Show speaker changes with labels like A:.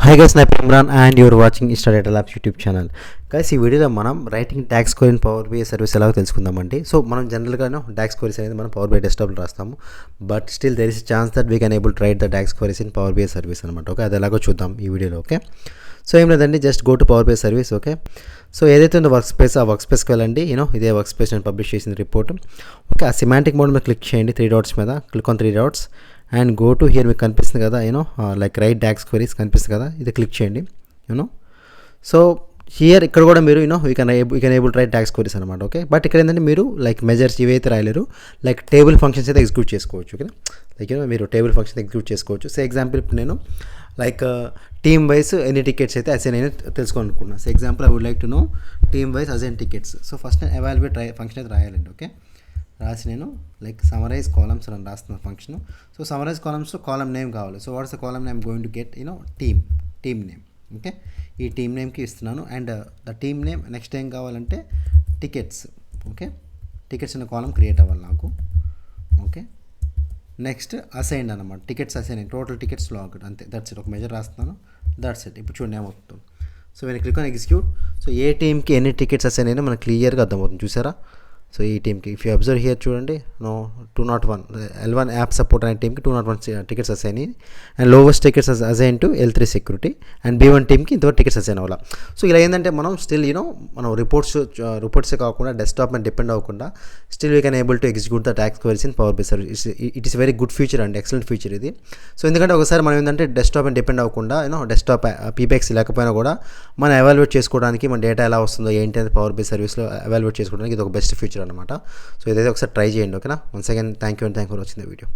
A: Hi guys, I'm Imran and you're watching Insta Data Labs YouTube channel. Guys ఈ వీడియోలో మనం writing DAX query in Power BI service ఎలాగో తెలుసుకుందామండి. So మనం జనరల్గానే tax queries అనేది మనం పవర్ బిఐ డెస్క్టాప్లో రాస్తాము. But still there is chance that we can able to write the DAX queries in Power BI service అనమాట. ఓకే, అది ఎలాగో చూద్దాం ఈ వీడియోలో. ఓకే, సో ఏం లేదండి, just go to Power BI service. Okay, so ఏదైతే ఉందో వర్క్ స్పేస్, ఆ వర్క్ స్పేస్కి వెళ్ళండి. ఇదే వర్క్ స్పేస్ నేను పబ్లిష్ చేసిన రిపోర్ట్. ఓకే, ఆ సిమాంటిక్ మోడ్ మీద క్లిక్ చేయండి, 3 డాట్స్ మీద click on 3 dots and go to hear. మీకు కనిపిస్తుంది కదా లైక్ రైట్ ట్యాక్స్ క్వరీస్ కనిపిస్తుంది కదా, ఇది క్లిక్ చేయండి. సో హియర్ ఇక్కడ కూడా మీరు you can able write DAX queries అనమాట. ఓకే, బట్ ఇక్కడ ఏంటంటే మీరు లైక్ మెజర్స్ ఇవైతే రాయలేరు, లైక్ టేబుల్ ఫంక్షన్స్ అయితే ఎగ్జిక్యూట్ చేసుకోవచ్చు. ఓకే, లైక్ మీరు టేబుల్ ఫంక్షన్ ఎగ్జిక్యూట్ చేసుకోవచ్చు. సో ఎగ్జాంపుల్ ఇప్పుడు నేను లైక్ టీమ్ వైజ్ ఎన్ని టికెట్స్ అయితే అసైన్ అయినా తెలుసుకోవాలనుకుంటున్నాను. So example I would like to know team wise assign tickets. So first నేను ఎవాల్యుయేట్ ఫంక్షన్ అయితే రాయాలండి. ఓకే, రాసి నేను లైక్ సమరైజ్ కాలమ్స్ అని రాస్తున్న ఫంక్షన్. సో సమరైజ్ కాలమ్స్లో కాలమ్ నేమ్ కావాలి. So what's the column name going to get team name. Okay, ఈ టీమ్ నేమ్కి ఇస్తున్నాను and the team name next ఏం కావాలంటే టికెట్స్. ఓకే, టికెట్స్ అనే కాలం క్రియేట్ అవ్వాలి నాకు. ఓకే, నెక్స్ట్ అసైన్డ్ అనమాట, tickets assign total tickets logged, అంతే. దట్స్ ఇట్, ఒక మెజర్ రాస్తున్నాను, దట్స్ ఇట్. ఇప్పుడు చూడండి ఏమవుతుంది. సో నేను క్లిక్ ఆన్ ఎగ్జిక్యూట్. సో ఏ టీమ్కి ఎన్ని టికెట్స్ అసైన్ అయినా మనకు క్లియర్గా అర్థమవుతుంది, చూసారా. సో ఈ టీమ్కి ఇఫ్ యూ అబ్జర్వ్ హియర్ చూడండి, 201 L1 యాప్ సపోర్ట్ అనే టీమ్కి 201 tickets assign and lowest tickets assign to L3 security and B1 టీమ్కి ఇంతవరకు టికెట్స్ అసైన్ అవ్వాలి. సో ఇలా ఏంటంటే మనం స్టిల్ మనం రిపోర్ట్సే కాకుండా డెస్క్టాప్ మీద డిపెండ్ అవ్వకుండా still we can able to execute the DAX queries in Power BI service. It is very good feature అండి, ఎక్సలెంట్ ఫీచర్ ఇది. సో ఎందుకంటే ఒకసారి మనం ఏంటంటే డెస్క్టాప్ మీద డిపెండ్ అవ్వకుండా డెస్క్టాప్ పీబీఎక్స్ లేకపోయినా కూడా మనం ఎవాల్యుయేట్ చేసుకోవడానికి, మన డేటా ఎలా వస్తుందో ఏంటి అనేది పవర్ బిఐ సర్వీస్లో ఎవాల్యుయేట్ చేసుకోవడానికి ఇది ఒక బెస్ట్ ఫీచర్ అనమాట. సో ఇదైతే ఒకసారి ట్రై చేయండి. ఓకేనా, once again thank you for watching the video.